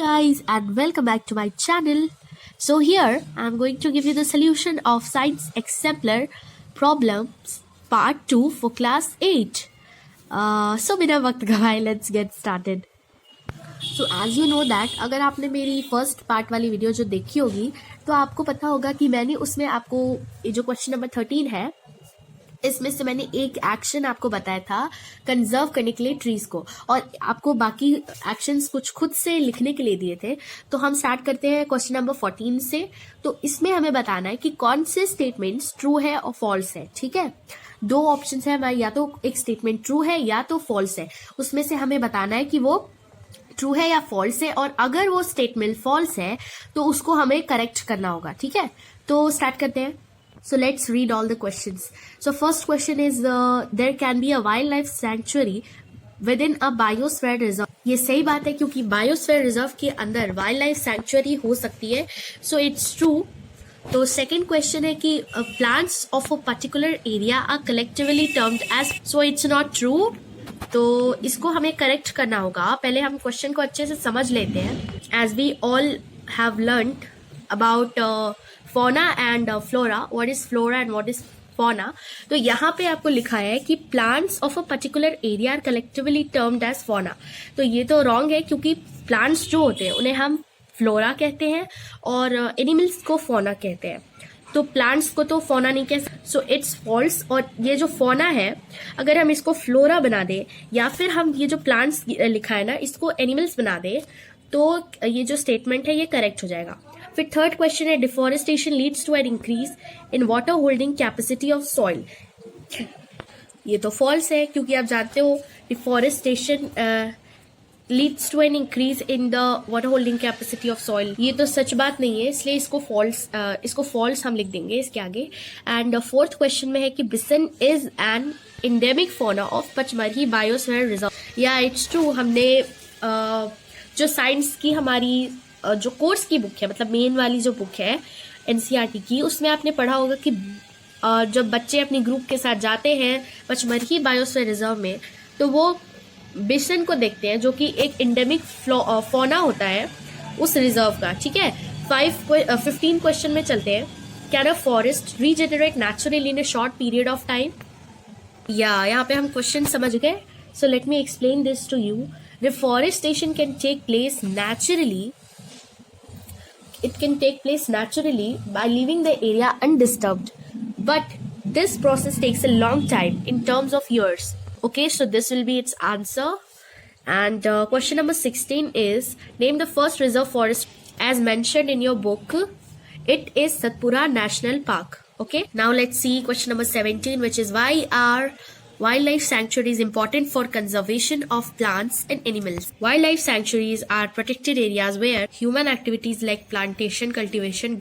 guys and welcome back to my channel. So here I'm going to give you the solution of science exemplar problems part 2 for class 8. So बिना वक्त गवाए let's get started. So as you know that अगर आपने मेरी first part वाली video जो देखी होगी तो आपको पता होगा कि मैंने उसमें आपको ये जो क्वेश्चन नंबर 13 है इसमें से मैंने एक एक्शन आपको बताया था कंजर्व करने के लिए ट्रीज को, और आपको बाकी एक्शंस कुछ खुद से लिखने के लिए दिए थे. तो हम स्टार्ट करते हैं क्वेश्चन नंबर 14 से. तो इसमें हमें बताना है कि कौन से स्टेटमेंट्स ट्रू है और फॉल्स है. ठीक है, दो ऑप्शंस है हमारे, या तो एक स्टेटमेंट ट्रू है या तो फॉल्स है. उसमें से हमें बताना है कि वो ट्रू है या फॉल्स है, और अगर वो स्टेटमेंट फॉल्स है तो उसको हमें करेक्ट करना होगा. ठीक है, तो स्टार्ट करते हैं. So let's read all the questions. So first question is there can be a wildlife sanctuary within a biosphere reserve. ये सही बात है क्योंकि बायोस्फीयर रिजर्व के अंदर वाइल्ड लाइफ सैंक्चुअरी हो सकती है. So it's true. तो सेकेंड क्वेश्चन है कि plants of a particular area are collectively termed as. So it's not true. तो इसको हमें करेक्ट करना होगा. पहले हम क्वेश्चन को अच्छे से समझ लेते हैं. As we all have learned about fauna and flora, what is flora and what is fauna. तो यहाँ पे आपको लिखा है कि plants of a particular area are collectively termed as fauna. तो ये तो wrong है क्योंकि plants जो होते हैं उन्हें हम flora कहते हैं और animals को fauna कहते हैं. तो plants को तो fauna नहीं कह सकते. So it's false. और ये जो fauna है अगर हम इसको flora बना दे या फिर हम ये जो plants लिखा है ना इसको animals बना दे तो ये जो स्टेटमेंट है ये करेक्ट हो जाएगा. फिर थर्ड क्वेश्चन है deforestation leads to an increase in water holding capacity of soil. ये तो फॉल्स है क्योंकि आप जानते हो deforestation leads to an increase in the water holding capacity of soil. ये तो सच बात नहीं है, इसलिए इसको फॉल्स हम लिख देंगे इसके आगे. एंड फोर्थ क्वेश्चन में है कि bison is an endemic fauna of Pachmarhi biosphere reserve. या इट्स ट्रू. हमने जो साइंस की हमारी जो कोर्स की बुक है, मतलब मेन वाली जो बुक है एनसीईआरटी की, उसमें आपने पढ़ा होगा कि जब बच्चे अपनी ग्रुप के साथ जाते हैं पचमरही बायोस्फीयर रिजर्व में तो वो बिसन को देखते हैं जो कि एक इंडेमिक फौना होता है उस रिजर्व का. ठीक है, 15 क्वेश्चन में चलते हैं. Can a forest regenerate naturally in a short period of time. या यहाँ पे हम क्वेश्चन समझ गए. So let me explain this to you. Reforestation can take place naturally. It can take place naturally by leaving the area undisturbed. But this process takes a long time in terms of years. Okay, so this will be its answer. And question number 16 is name the first reserve forest as mentioned in your book. It is Satpura National Park. Okay, now let's see question number 17, which is why are wildlife sanctuaries important for conservation of plants and animals. Wildlife sanctuaries are protected areas where human activities like plantation, cultivation,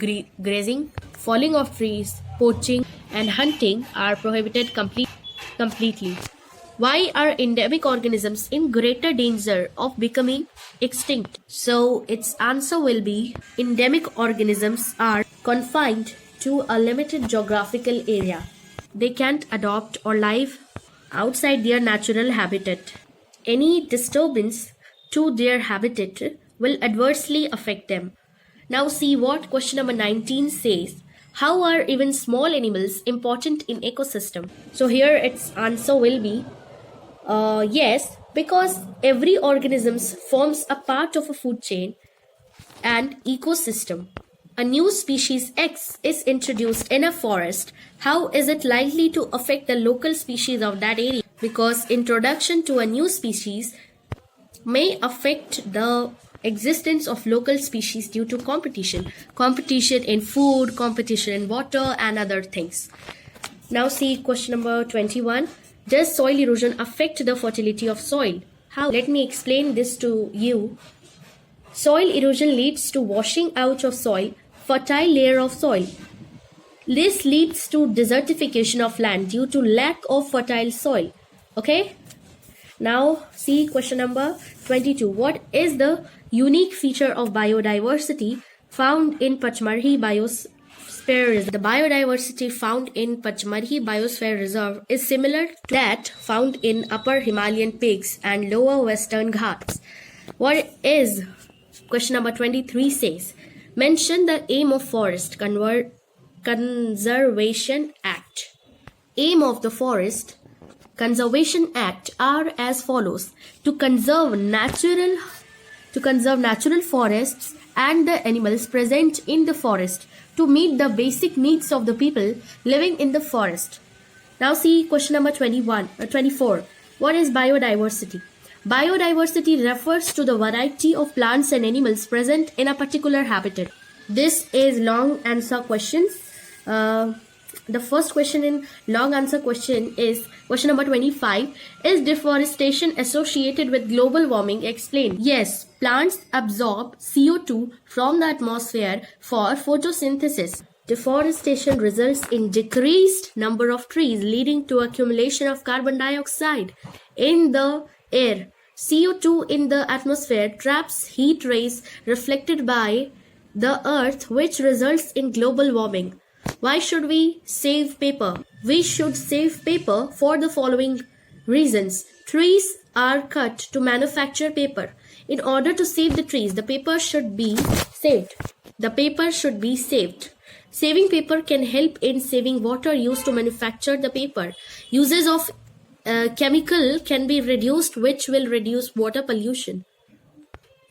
grazing, falling of trees, poaching, and hunting are prohibited completely. Why are endemic organisms in greater danger of becoming extinct? So its answer will be endemic organisms are confined to a limited geographical area. They can't adopt or live outside their natural habitat. Any disturbance to their habitat will adversely affect them. Now see what question number 19 says. How are even small animals important in ecosystem? So here its answer will be yes, because every organism forms a part of a food chain and ecosystem. A new species X is introduced in a forest. How is it likely to affect the local species of that area? Because introduction to a new species may affect the existence of local species due to competition. Competition in food, competition in water and other things. Now see question number 21. Does soil erosion affect the fertility of soil? How? Let me explain this to you. Soil erosion leads to washing out of soil fertile layer of soil. This leads to desertification of land due to lack of fertile soil. Okay? Now see question number 22. What is the unique feature of biodiversity found in Pachmarhi Biosphere Reserve? The biodiversity found in Pachmarhi Biosphere Reserve is similar to that found in Upper Himalayan peaks and Lower Western Ghats. What is Question number 23 says, mention the aim of Forest Conservation Act. Aim of the Forest Conservation Act are as follows: to conserve natural forests and the animals present in the forest, to meet the basic needs of the people living in the forest. Now see question number 24. What is biodiversity? Biodiversity refers to the variety of plants and animals present in a particular habitat. This is long answer questions. The first question in long answer question is question number 25. Is deforestation associated with global warming? Explain. Yes, plants absorb CO2 from the atmosphere for photosynthesis. Deforestation results in decreased number of trees, leading to accumulation of carbon dioxide in the air. CO2 in the atmosphere traps heat rays reflected by the earth, which results in global warming. Why should we save paper? We should save paper for the following reasons. Trees are cut to manufacture paper. In order to save the trees, the paper should be saved. Saving paper can help in saving water used to manufacture the paper. Uses of chemical can be reduced, which will reduce water pollution.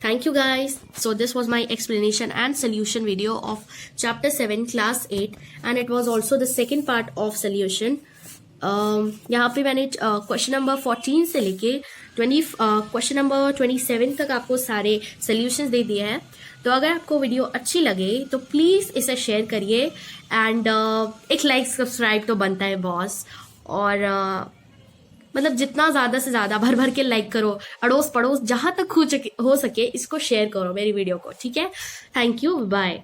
Thank you guys. So this was my explanation and solution video of chapter 7 class 8 and it was also the second part of solution. यहाँ पे मैंने question number 14 से लेके question number 27 तक आपको सारे solutions दे दिए हैं. तो अगर आपको वीडियो अच्छी लगे तो प्लीज़ इसे शेयर करिए एंड एक लाइक सब्सक्राइब तो बनता है बॉस. और मतलब जितना ज़्यादा से ज़्यादा भर भर के लाइक करो, अड़ोस पड़ोस जहाँ तक हो सके इसको शेयर करो मेरी वीडियो को. ठीक है. Thank you. बाय.